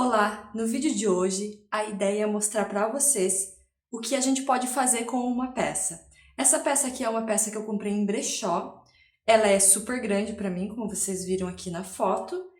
Olá! No vídeo de hoje, a ideia é mostrar para vocês o que a gente pode fazer com uma peça. Essa peça aqui é uma peça que eu comprei em brechó. Ela é super grande para mim, como vocês viram aqui na foto.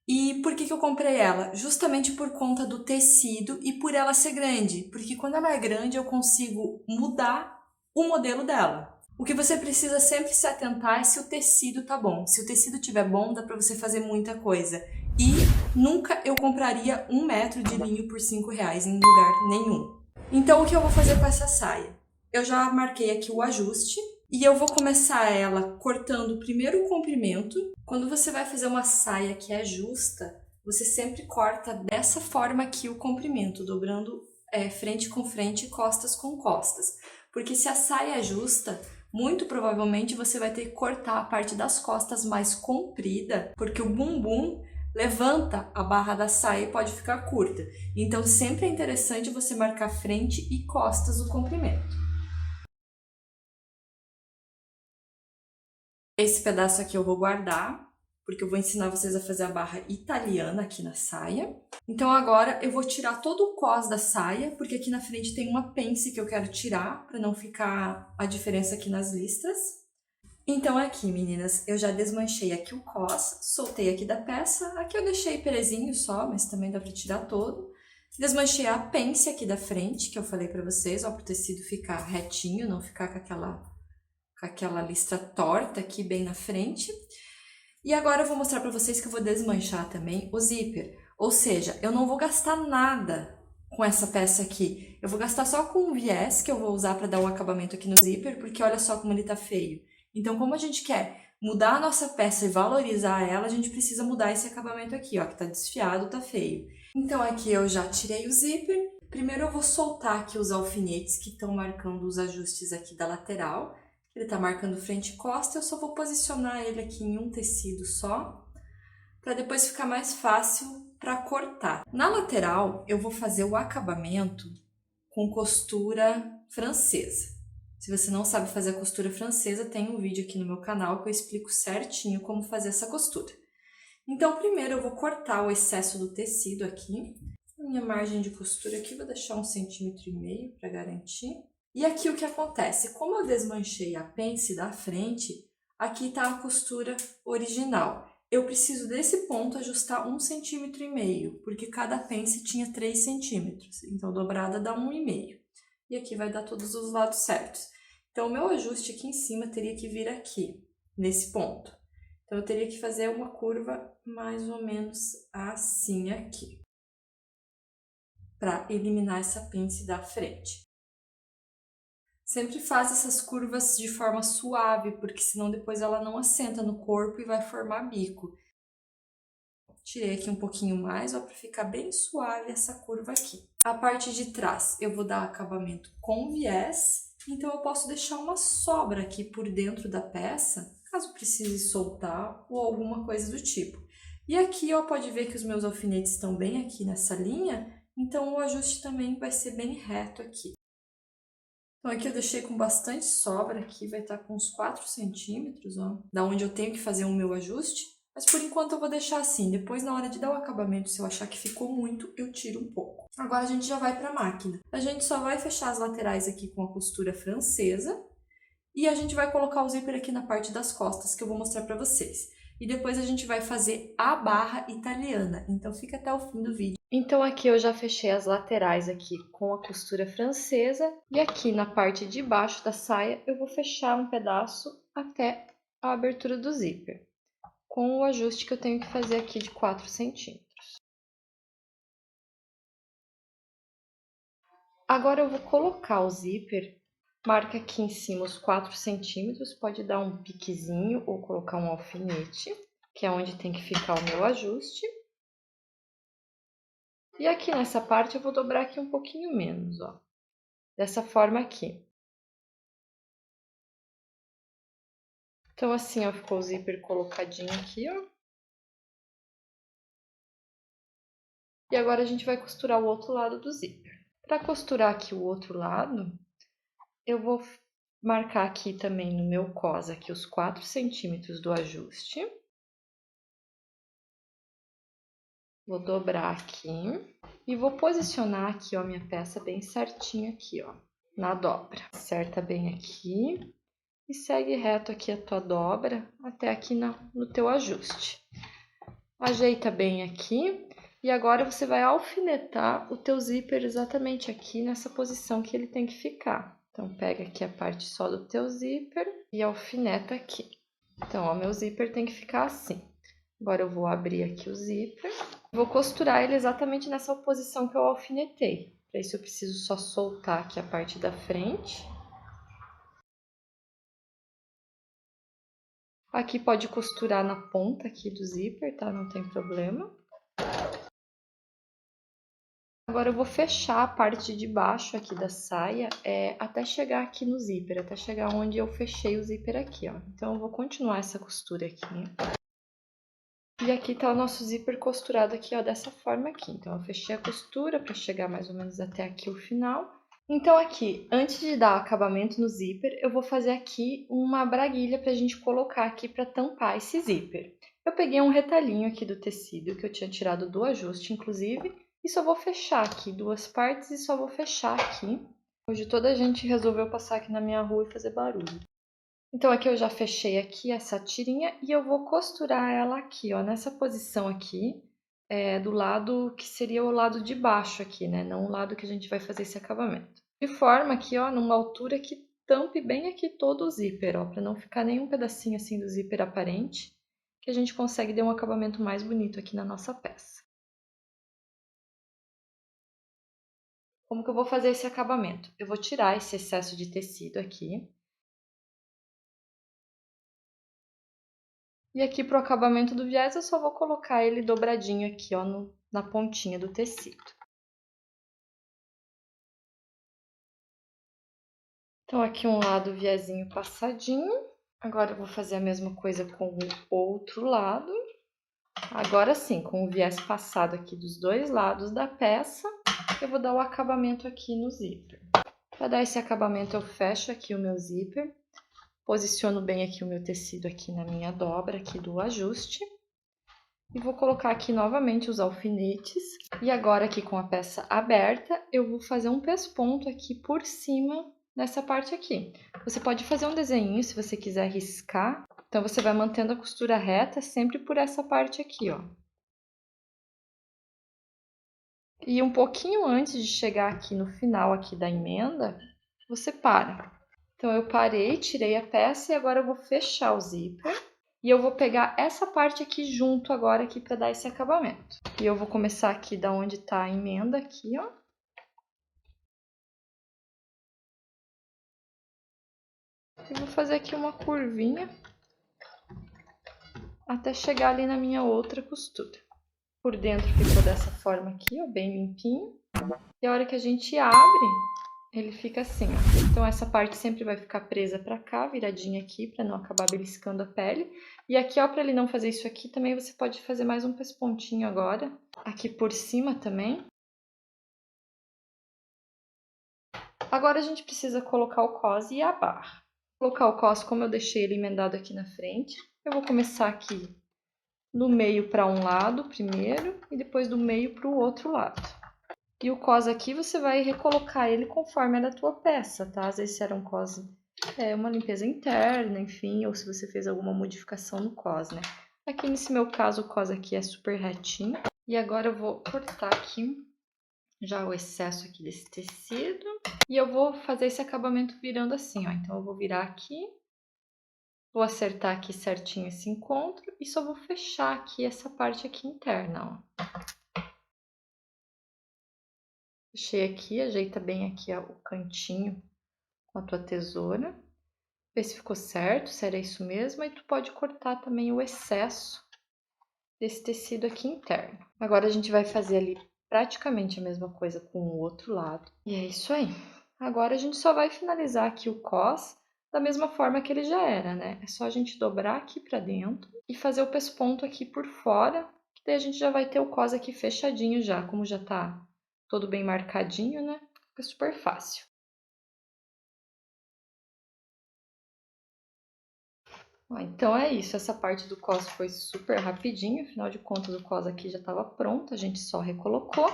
E por que eu comprei ela? Justamente por conta do tecido e por ela ser grande. Porque quando ela é grande, eu consigo mudar o modelo dela. O que você precisa sempre se atentar é se o tecido tá bom. Se o tecido estiver bom, dá para você fazer muita coisa. E nunca eu compraria 1 metro de linho por R$ 5 em lugar nenhum. Então o que eu vou fazer com essa saia? Eu já marquei aqui o ajuste e eu vou começar ela cortando primeiro o comprimento. Quando você vai fazer uma saia que é justa, você sempre corta dessa forma aqui o comprimento, dobrando frente com frente e costas com costas. Porque se a saia é justa, muito provavelmente você vai ter que cortar a parte das costas mais comprida, porque o bumbum levanta a barra da saia e pode ficar curta. Então sempre é interessante você marcar frente e costas do comprimento. Esse pedaço aqui eu vou guardar, porque eu vou ensinar vocês a fazer a barra italiana aqui na saia. Então agora eu vou tirar todo o cos da saia, porque aqui na frente tem uma pence que eu quero tirar, para não ficar a diferença aqui nas listras. Então aqui, meninas, eu já desmanchei aqui o cos, soltei aqui da peça. Aqui eu deixei perezinho só, mas também dá para tirar todo. Desmanchei a pence aqui da frente, que eu falei para vocês, ó, para o tecido ficar retinho, não ficar com aquela listra torta aqui bem na frente. E agora eu vou mostrar para vocês que eu vou desmanchar também o zíper. Ou seja, eu não vou gastar nada com essa peça aqui. Eu vou gastar só com um viés que eu vou usar para dar o acabamento aqui no zíper, porque olha só como ele tá feio. Então, como a gente quer mudar a nossa peça e valorizar ela, a gente precisa mudar esse acabamento aqui, ó, que tá desfiado, tá feio. Então aqui eu já tirei o zíper. Primeiro eu vou soltar aqui os alfinetes que estão marcando os ajustes aqui da lateral. Ele tá marcando frente e costa, eu só vou posicionar ele aqui em um tecido só, para depois ficar mais fácil para cortar. Na lateral, eu vou fazer o acabamento com costura francesa. Se você não sabe fazer a costura francesa, tem um vídeo aqui no meu canal que eu explico certinho como fazer essa costura. Então, primeiro eu vou cortar o excesso do tecido aqui. A minha margem de costura aqui, vou deixar 1,5 cm para garantir. E aqui o que acontece? Como eu desmanchei a pence da frente, aqui está a costura original. Eu preciso desse ponto ajustar 1,5 cm, porque cada pence tinha 3 centímetros. Então, dobrada dá 1,5. E aqui vai dar todos os lados certos. Então, o meu ajuste aqui em cima teria que vir aqui, nesse ponto. Então, eu teria que fazer uma curva mais ou menos assim aqui, para eliminar essa pence da frente. Sempre faz essas curvas de forma suave, porque senão depois ela não assenta no corpo e vai formar bico. Tirei aqui um pouquinho mais, ó, para ficar bem suave essa curva aqui. A parte de trás eu vou dar acabamento com viés, então eu posso deixar uma sobra aqui por dentro da peça, caso precise soltar ou alguma coisa do tipo. E aqui, ó, pode ver que os meus alfinetes estão bem aqui nessa linha, então o ajuste também vai ser bem reto aqui. Então aqui eu deixei com bastante sobra, aqui vai estar com uns 4 centímetros, ó, da onde eu tenho que fazer o meu ajuste. Mas por enquanto eu vou deixar assim, depois na hora de dar o acabamento, se eu achar que ficou muito, eu tiro um pouco. Agora a gente já vai para a máquina. A gente só vai fechar as laterais aqui com a costura francesa e a gente vai colocar o zíper aqui na parte das costas, que eu vou mostrar para vocês. E depois a gente vai fazer a barra italiana, então fica até o fim do vídeo. Então aqui eu já fechei as laterais aqui com a costura francesa e aqui na parte de baixo da saia eu vou fechar um pedaço até a abertura do zíper, com o ajuste que eu tenho que fazer aqui de 4 centímetros. Agora eu vou colocar o zíper, marca aqui em cima os 4 centímetros, pode dar um piquezinho ou colocar um alfinete, que é onde tem que ficar o meu ajuste. E aqui nessa parte eu vou dobrar aqui um pouquinho menos, ó, dessa forma aqui. Então assim, ó, ficou o zíper colocadinho aqui, ó. E agora a gente vai costurar o outro lado do zíper. Para costurar aqui o outro lado, eu vou marcar aqui também no meu cos aqui os 4 centímetros do ajuste. Vou dobrar aqui e vou posicionar aqui, ó, minha peça bem certinha aqui, ó, na dobra. Acerta bem aqui e segue reto aqui a tua dobra até aqui no teu ajuste. Ajeita bem aqui e agora você vai alfinetar o teu zíper exatamente aqui nessa posição que ele tem que ficar. Então, pega aqui a parte só do teu zíper e alfineta aqui. Então, ó, meu zíper tem que ficar assim. Agora eu vou abrir aqui o zíper. Vou costurar ele exatamente nessa posição que eu alfinetei. Para isso eu preciso só soltar aqui a parte da frente. Aqui pode costurar na ponta aqui do zíper, tá? Não tem problema. Agora eu vou fechar a parte de baixo aqui da saia até chegar aqui no zíper, até chegar onde eu fechei o zíper aqui, ó. Então eu vou continuar essa costura aqui. E aqui tá o nosso zíper costurado aqui, ó, dessa forma aqui. Então eu fechei a costura para chegar mais ou menos até aqui o final. Então aqui, antes de dar acabamento no zíper, eu vou fazer aqui uma braguilha pra gente colocar aqui para tampar esse zíper. Eu peguei um retalhinho aqui do tecido que eu tinha tirado do ajuste, inclusive, e só vou fechar aqui duas partes e só vou fechar aqui. Hoje toda a gente resolveu passar aqui na minha rua e fazer barulho. Então aqui eu já fechei aqui essa tirinha e eu vou costurar ela aqui, ó, nessa posição aqui, do lado que seria o lado de baixo aqui, né? Não o lado que a gente vai fazer esse acabamento. De forma aqui, ó, numa altura que tampe bem aqui todo o zíper, ó, para não ficar nenhum pedacinho assim do zíper aparente, que a gente consegue dar um acabamento mais bonito aqui na nossa peça. Como que eu vou fazer esse acabamento? Eu vou tirar esse excesso de tecido aqui. E aqui pro acabamento do viés eu só vou colocar ele dobradinho aqui, ó, na pontinha do tecido. Então aqui um lado o viezinho passadinho. Agora eu vou fazer a mesma coisa com o outro lado. Agora sim, com o viés passado aqui dos dois lados da peça, eu vou dar o acabamento aqui no zíper. Para dar esse acabamento eu fecho aqui o meu zíper. Posiciono bem aqui o meu tecido aqui na minha dobra aqui do ajuste. E vou colocar aqui novamente os alfinetes. E agora aqui com a peça aberta, eu vou fazer um pesponto aqui por cima dessa parte aqui. Você pode fazer um desenho se você quiser riscar. Então, você vai mantendo a costura reta sempre por essa parte aqui, ó. E um pouquinho antes de chegar aqui no final aqui da emenda, você para. Então, eu parei, tirei a peça e agora eu vou fechar o zíper. E eu vou pegar essa parte aqui junto agora aqui para dar esse acabamento. E eu vou começar aqui da onde tá a emenda aqui, ó. E vou fazer aqui uma curvinha até chegar ali na minha outra costura. Por dentro ficou dessa forma aqui, ó, bem limpinho. E a hora que a gente abre, ele fica assim, ó. Então essa parte sempre vai ficar presa pra cá, viradinha aqui, pra não acabar beliscando a pele. E aqui, ó, pra ele não fazer isso aqui, também você pode fazer mais um pespontinho agora. Aqui por cima também. Agora a gente precisa colocar o cos e a barra. Vou colocar o cos como eu deixei ele emendado aqui na frente. Eu vou começar aqui do meio para um lado primeiro e depois do meio para o outro lado. E o cos aqui você vai recolocar ele conforme é da tua peça, tá? Às vezes se era um cos, uma limpeza interna, enfim, ou se você fez alguma modificação no cos, né? Aqui nesse meu caso o cos aqui é super retinho. E agora eu vou cortar aqui já o excesso aqui desse tecido. E eu vou fazer esse acabamento virando assim, ó. Então eu vou virar aqui. Vou acertar aqui certinho esse encontro e só vou fechar aqui essa parte aqui interna, ó. Fechei aqui, ajeita bem aqui ó, o cantinho com a tua tesoura. Vê se ficou certo, se era isso mesmo. E tu pode cortar também o excesso desse tecido aqui interno. Agora a gente vai fazer ali praticamente a mesma coisa com o outro lado. E é isso aí. Agora a gente só vai finalizar aqui o cos da mesma forma que ele já era, né? É só a gente dobrar aqui pra dentro e fazer o pesponto aqui por fora, que daí a gente já vai ter o cos aqui fechadinho já, como já tá todo bem marcadinho, né? Fica super fácil. Ó, então é isso, essa parte do cos foi super rapidinho, afinal de contas o cos aqui já estava pronto, a gente só recolocou.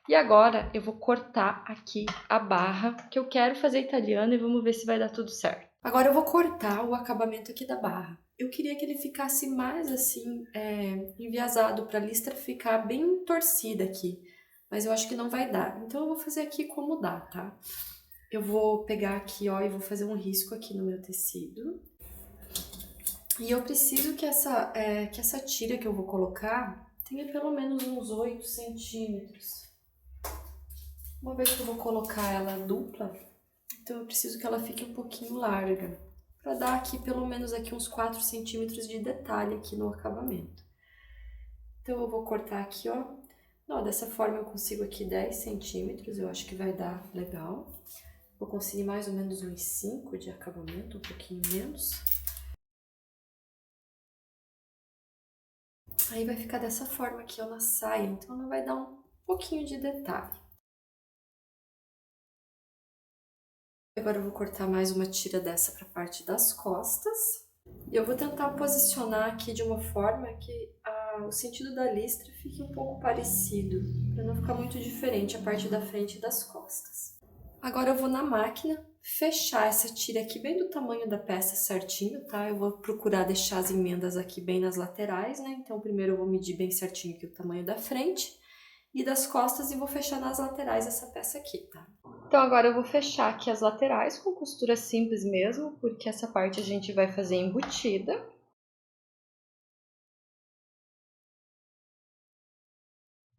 E agora eu vou cortar aqui a barra, que eu quero fazer italiana e vamos ver se vai dar tudo certo. Agora eu vou cortar o acabamento aqui da barra. Eu queria que ele ficasse mais assim, enviesado, para a listra ficar bem torcida aqui. Mas eu acho que não vai dar, então eu vou fazer aqui como dá, tá? Eu vou pegar aqui, ó, e vou fazer um risco aqui no meu tecido. E eu preciso que essa tira que eu vou colocar tenha pelo menos uns 8 centímetros. Uma vez que eu vou colocar ela dupla, então eu preciso que ela fique um pouquinho larga, para dar aqui pelo menos aqui uns 4 centímetros de detalhe aqui no acabamento. Então eu vou cortar aqui, ó. Não, dessa forma eu consigo aqui 10 centímetros, eu acho que vai dar legal. Vou conseguir mais ou menos uns 5 de acabamento, um pouquinho menos. Aí vai ficar dessa forma aqui, ó, na saia, então ela vai dar um pouquinho de detalhe. Agora eu vou cortar mais uma tira dessa para a parte das costas. E eu vou tentar posicionar aqui de uma forma que o sentido da listra fique um pouco parecido, para não ficar muito diferente a parte da frente e das costas. Agora eu vou na máquina fechar essa tira aqui bem do tamanho da peça certinho, tá? Eu vou procurar deixar as emendas aqui bem nas laterais, né? Então primeiro eu vou medir bem certinho aqui o tamanho da frente e das costas e vou fechar nas laterais essa peça aqui, tá? Então agora eu vou fechar aqui as laterais com costura simples mesmo, porque essa parte a gente vai fazer embutida.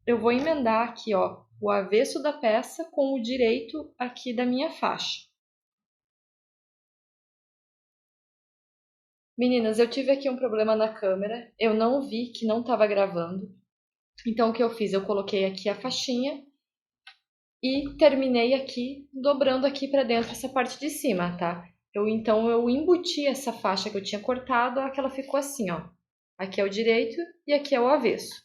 Eu vou emendar aqui, ó, o avesso da peça com o direito aqui da minha faixa. Meninas, eu tive aqui um problema na câmera, eu não vi que não estava gravando. Então o que eu fiz? Eu coloquei aqui a faixinha e terminei aqui, dobrando aqui para dentro essa parte de cima, tá? Então eu embuti essa faixa que eu tinha cortado, ó, que ela ficou assim, ó. Aqui é o direito e aqui é o avesso.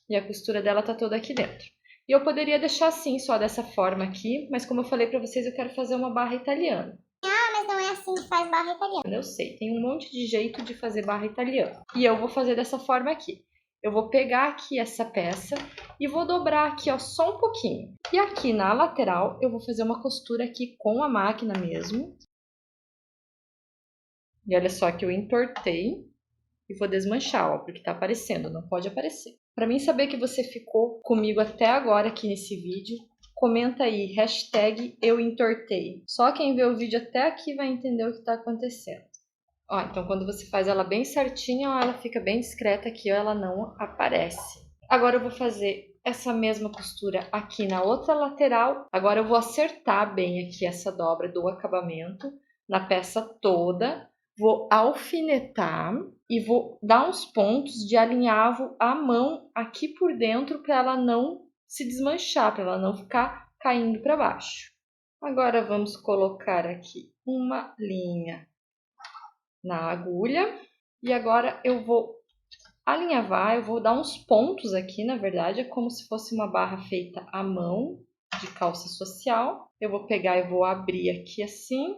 E a costura dela tá toda aqui dentro. E eu poderia deixar assim, só dessa forma aqui, mas como eu falei pra vocês, eu quero fazer uma barra italiana. Ah, mas não é assim que faz barra italiana. Eu sei, tem um monte de jeito de fazer barra italiana. E eu vou fazer dessa forma aqui. Eu vou pegar aqui essa peça e vou dobrar aqui, ó, só um pouquinho. E aqui na lateral eu vou fazer uma costura aqui com a máquina mesmo. E olha só que eu entortei e vou desmanchar, ó, porque tá aparecendo, não pode aparecer. Para mim saber que você ficou comigo até agora aqui nesse vídeo, comenta aí, hashtag eu entortei. Só quem vê o vídeo até aqui vai entender o que está acontecendo. Ó, então quando você faz ela bem certinha, ó, ela fica bem discreta aqui, ó, ela não aparece. Agora eu vou fazer essa mesma costura aqui na outra lateral. Agora eu vou acertar bem aqui essa dobra do acabamento na peça toda. Vou alfinetar e vou dar uns pontos de alinhavo à mão aqui por dentro para ela não se desmanchar, para ela não ficar caindo para baixo. Agora vamos colocar aqui uma linha na agulha e agora eu vou alinhavar, eu vou dar uns pontos aqui, na verdade, é como se fosse uma barra feita à mão de calça social. Eu vou pegar e vou abrir aqui assim,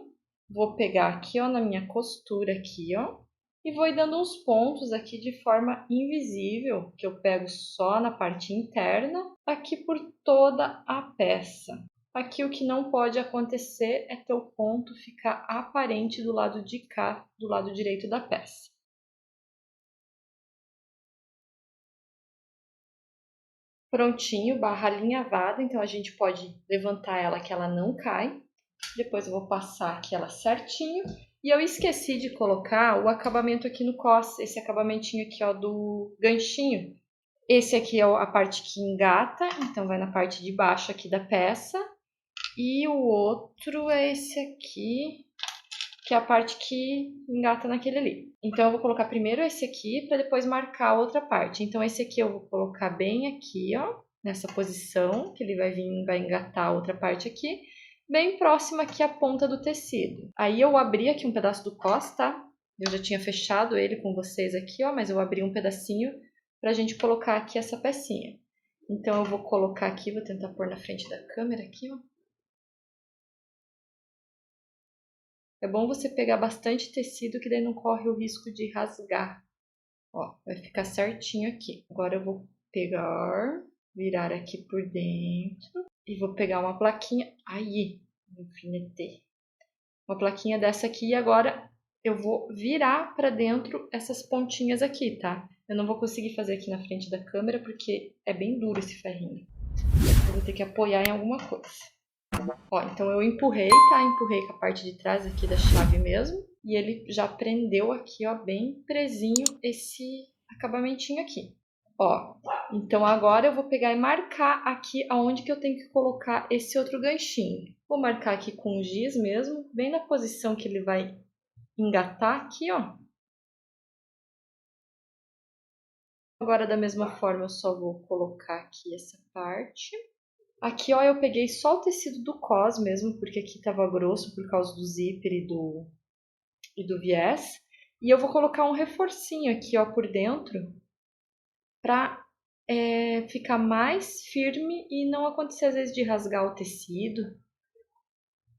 vou pegar aqui, ó, na minha costura aqui, ó, e vou ir dando uns pontos aqui de forma invisível, que eu pego só na parte interna, aqui por toda a peça. Aqui o que não pode acontecer é ter o ponto ficar aparente do lado de cá, do lado direito da peça. Prontinho, barra alinhavada, então a gente pode levantar ela que ela não cai. Depois eu vou passar aqui ela certinho. E eu esqueci de colocar o acabamento aqui no cos, esse acabamentinho aqui, ó, do ganchinho. Esse aqui é a parte que engata, então vai na parte de baixo aqui da peça. E o outro é esse aqui, que é a parte que engata naquele ali. Então eu vou colocar primeiro esse aqui para depois marcar a outra parte. Então esse aqui eu vou colocar bem aqui, ó, nessa posição, que ele vai vir, vai engatar a outra parte aqui, bem próxima aqui à ponta do tecido. Aí eu abri aqui um pedaço do cos, tá? Eu já tinha fechado ele com vocês aqui, ó, mas eu abri um pedacinho pra gente colocar aqui essa pecinha. Então eu vou colocar aqui, vou tentar pôr na frente da câmera aqui, ó. É bom você pegar bastante tecido, que daí não corre o risco de rasgar. Ó, vai ficar certinho aqui. Agora eu vou pegar, virar aqui por dentro e vou pegar uma plaquinha. Aí, alfinetei. Uma plaquinha dessa aqui e agora eu vou virar para dentro essas pontinhas aqui, tá? Eu não vou conseguir fazer aqui na frente da câmera porque é bem duro esse ferrinho. Eu vou ter que apoiar em alguma coisa. Ó, então eu empurrei, tá? Empurrei com a parte de trás aqui da chave mesmo. E ele já prendeu aqui, ó, bem presinho esse acabamentinho aqui. Ó, então agora eu vou pegar e marcar aqui aonde que eu tenho que colocar esse outro ganchinho. Vou marcar aqui com giz mesmo, bem na posição que ele vai engatar aqui, ó. Agora da mesma forma eu só vou colocar aqui essa parte. Aqui, ó, eu peguei só o tecido do cos mesmo, porque aqui tava grosso por causa do zíper e do viés. E eu vou colocar um reforcinho aqui, ó, por dentro, pra ficar mais firme e não acontecer às vezes de rasgar o tecido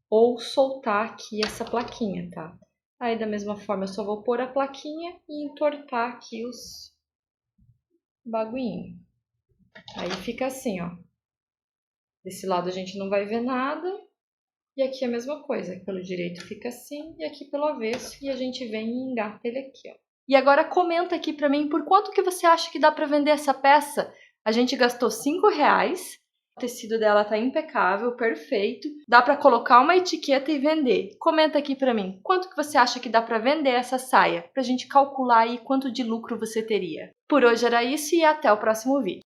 ou soltar aqui essa plaquinha, tá? Aí da mesma forma eu só vou pôr a plaquinha e entortar aqui os baguinhos. Aí fica assim, ó. Desse lado a gente não vai ver nada. E aqui a mesma coisa. Pelo direito fica assim e aqui pelo avesso. E a gente vem e engata ele aqui, ó. E agora comenta aqui pra mim por quanto que você acha que dá pra vender essa peça. A gente gastou R$5. O tecido dela tá impecável, perfeito. Dá pra colocar uma etiqueta e vender. Comenta aqui pra mim quanto que você acha que dá pra vender essa saia. Pra gente calcular aí quanto de lucro você teria. Por hoje era isso e até o próximo vídeo.